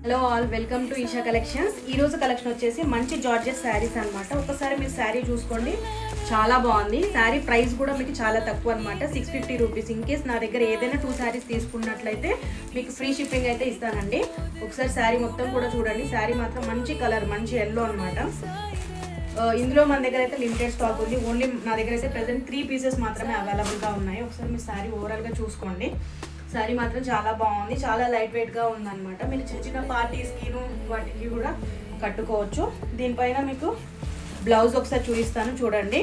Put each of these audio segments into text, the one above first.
Hello all, welcome to Esha collections. ఈరోజు collection వచ్చేసి మంచి జార్జెస్ శారీస్ అనమాట. ఒకసారి మీరు శారీ చూసుకోండి, చాలా బాగుంది. శారీ ప్రైస్ కూడా మీకు చాలా తక్కువ అనమాట, 650 రూపీస్. ఇన్ కేస్ నా దగ్గర ఏదైనా 2 శారీస్ తీసుకున్నట్లయితే మీకు ఫ్రీ షిప్పింగ్ అయితే ఇస్తానండి. ఒకసారి శారీ మొత్తం కూడా చూడండి. శారీ మాత్రం మంచి కలర్, మంచి ఎల్లో అనమాట. ఇందులో మన దగ్గర అయితే లిమిటెడ్ స్టాక్ ఉంది. ఓన్లీ నా దగ్గర అయితే ప్రెసెంట్ 3 పీసెస్ మాత్రమే అవైలబుల్గా ఉన్నాయి. ఒకసారి మీ శారీ ఓవరాల్గా చూసుకోండి. శారీ మాత్రం చాలా బాగుంది, చాలా లైట్ వెయిట్గా ఉందన్నమాట. మీరు చిన్న చిన్న పార్టీస్కిను వాటికి కూడా కట్టుకోవచ్చు. దీనిపైన మీకు బ్లౌజ్ ఒకసారి చూపిస్తాను, చూడండి.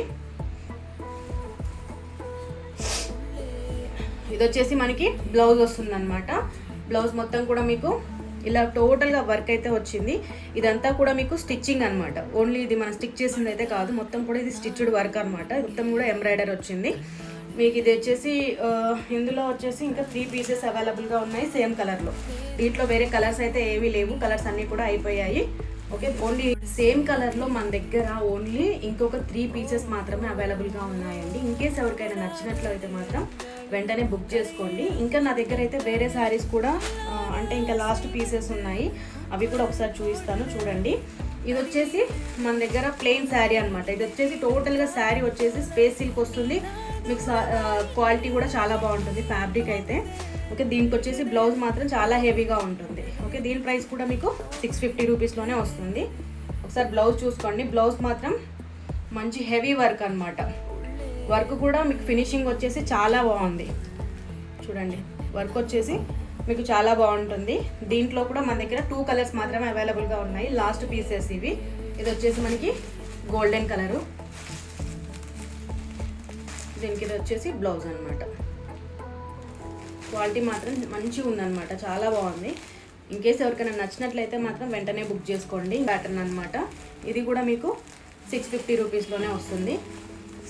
ఇది వచ్చేసి మనకి బ్లౌజ్ వస్తుందన్నమాట. బ్లౌజ్ మొత్తం కూడా మీకు ఇలా టోటల్గా వర్క్ అయితే వచ్చింది. ఇదంతా కూడా మీకు స్టిచ్చింగ్ అనమాట. ఓన్లీ ఇది మనం స్టిచ్ చేసింది అయితే కాదు, మొత్తం కూడా ఇది స్టిచ్డ్ వర్క్ అనమాట. మొత్తం కూడా ఎంబ్రాయిడరీ వచ్చింది మీకు. ఇది వచ్చేసి ఇందులో వచ్చేసి ఇంకా 3 పీసెస్ అవైలబుల్గా ఉన్నాయి సేమ్ కలర్లో. దీంట్లో వేరే కలర్స్ అయితే ఏమీ లేవు, కలర్స్ అన్నీ కూడా అయిపోయాయి. ఓకే, ఓన్లీ సేమ్ కలర్లో మన దగ్గర ఓన్లీ ఇంకొక 3 పీసెస్ మాత్రమే అవైలబుల్గా ఉన్నాయండి. ఇన్కేస్ ఎవరికైనా నచ్చినట్లయితే మాత్రం వెంటనే బుక్ చేసుకోండి. ఇంకా నా దగ్గర అయితే వేరే శారీస్ కూడా అంటే ఇంకా లాస్ట్ పీసెస్ ఉన్నాయి, అవి కూడా ఒకసారి చూపిస్తాను, చూడండి. ఇది వచ్చేసి మన దగ్గర ప్లెయిన్ శారీ అనమాట. ఇది వచ్చేసి టోటల్గా శారీ వచ్చేసి స్పేస్ సిల్క్ వస్తుంది మీకు. క్వాలిటీ కూడా చాలా బాగుంటుంది ఫ్యాబ్రిక్ అయితే. ఓకే, దీనికి వచ్చేసి బ్లౌజ్ మాత్రం చాలా హెవీగా ఉంటుంది. ఓకే, దీని ప్రైస్ కూడా మీకు 650 రూపీస్లోనే వస్తుంది. ఒకసారి బ్లౌజ్ చూసుకోండి. బ్లౌజ్ మాత్రం మంచి హెవీ వర్క్ అనమాట. వర్క్ కూడా మీకు ఫినిషింగ్ వచ్చేసి చాలా బాగుంది, చూడండి. వర్క్ వచ్చేసి మీకు చాలా బాగుంటుంది. దీంట్లో కూడా మన దగ్గర 2 కలర్స్ మాత్రమే అవైలబుల్గా ఉన్నాయి, లాస్ట్ పీసెస్ ఇవి. ఇది వచ్చేసి మనకి గోల్డెన్ కలరు, దీనికి ఇది వచ్చేసి బ్లౌజ్ అనమాట. క్వాలిటీ మాత్రం మంచిగా ఉందన్నమాట, చాలా బాగుంది. ఇన్కేస్ ఎవరికైనా నచ్చినట్లయితే మాత్రం వెంటనే బుక్ చేసుకోండి. ప్యాటర్న్ అనమాట. ఇది కూడా మీకు 650 రూపీస్లోనే వస్తుంది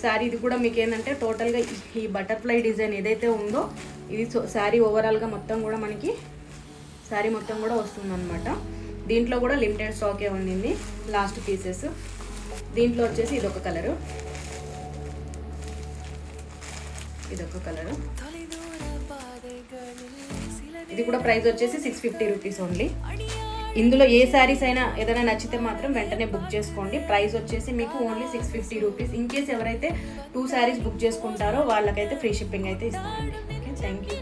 శారీ. ఇది కూడా మీకు ఏంటంటే టోటల్గా ఈ బటర్ఫ్లై డిజైన్ ఏదైతే ఉందో ఇది శారీ ఓవరాల్గా మొత్తం కూడా మనకి శారీ మొత్తం కూడా వస్తుందన్నమాట. దీంట్లో కూడా లిమిటెడ్ స్టాకే ఉండింది, లాస్ట్ పీసెస్. దీంట్లో వచ్చేసి ఇదొక కలరు, ఇదొక కలరు. ఇది కూడా ప్రైస్ వచ్చేసి 650 రూపీస్ ఓన్లీ. ఇందులో ఏ శారీస్ అయినా ఏదైనా నచ్చితే మాత్రం వెంటనే బుక్ చేసుకోండి. ప్రైస్ వచ్చేసి మీకు ఓన్లీ 650 రూపీస్. ఇన్ కేస్ ఎవరైతే 2 శారీస్ బుక్ చేసుకుంటారో వాళ్ళకైతే ఫ్రీ షిప్పింగ్ అయితే ఇస్తామండి. Okay, thank you.